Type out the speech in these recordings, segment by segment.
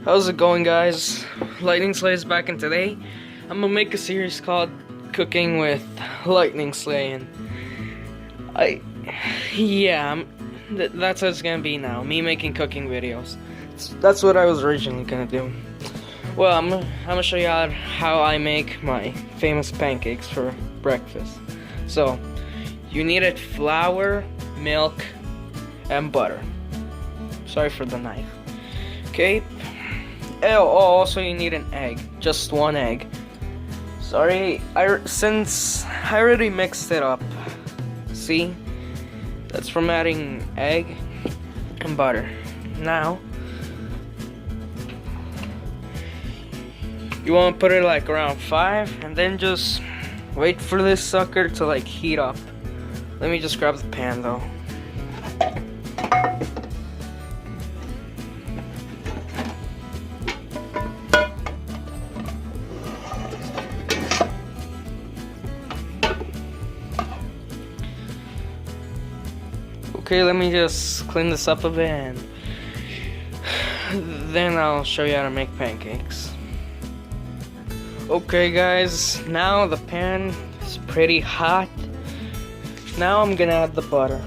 How's it going, guys? Lightning Slay is back, and today I'm gonna make a series called Cooking with Lightning Slay, and that's what it's gonna be now. Me making cooking videos. That's what I was originally gonna do. Well, I'm gonna show you how I make my famous pancakes for breakfast. So, you needed flour, milk, and butter. Sorry for the knife. Okay. Oh, also you need an egg. Just one egg. Sorry, since I already mixed it up. See? That's from adding egg and butter. Now, you want to put it like around 5, and then just wait for this sucker to like heat up. Let me just grab the pan though. Okay, let me just clean this up a bit, and then I'll show you how to make pancakes. Okay guys, now the pan is pretty hot. Now I'm gonna add the butter.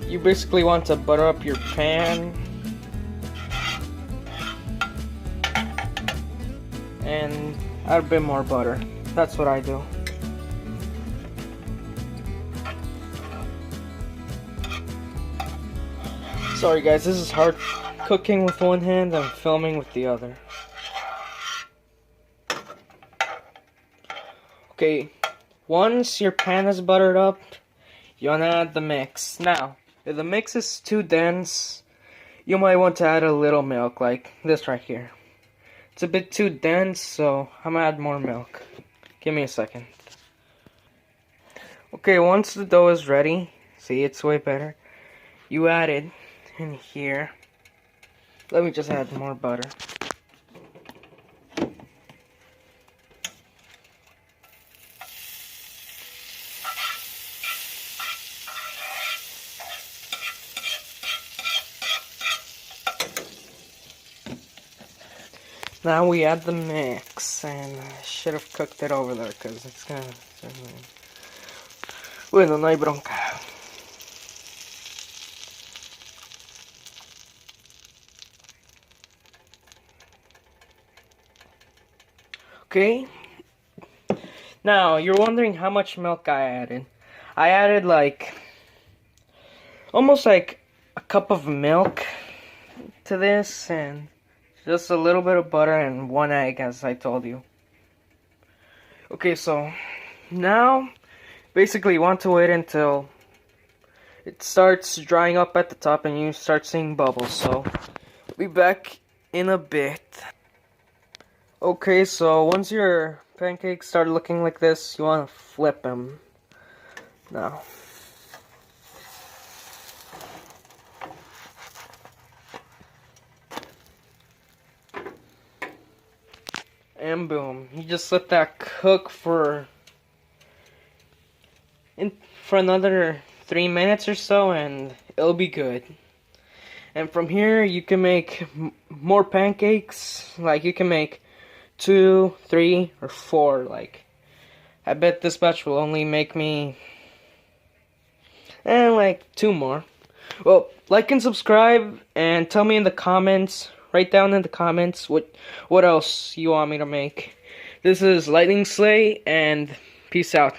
You basically want to butter up your pan and add a bit more butter. That's what I do. Sorry guys, this is hard cooking with one hand and filming with the other. Okay, once your pan is buttered up, you want to add the mix. Now, if the mix is too dense, you might want to add a little milk, like this right here. It's a bit too dense, so I'm gonna add more milk. Give me a second. Okay, once the dough is ready, see, it's way better. You add it in here. Let me just add more butter. Now we add the mix, and I should have cooked it over there because it's gonna. Bueno, no hay bronca. Okay. Now you're wondering how much milk I added. I added almost like a cup of milk to this, and just a little bit of butter and one egg, as I told you. Okay, so now basically you want to wait until it starts drying up at the top and you start seeing bubbles. So I'll be back in a bit. Okay, so once your pancakes start looking like this, you want to flip them. Now, and boom, you just let that cook for another 3 minutes or so, and it'll be good. And from here you can make more pancakes. Like, you can make 2, 3, or 4. Like, I bet this batch will only make me like 2 more. Well, like and subscribe, and tell me in the comments. Write down in the comments what else you want me to make. This is Lightning Slay, and peace out.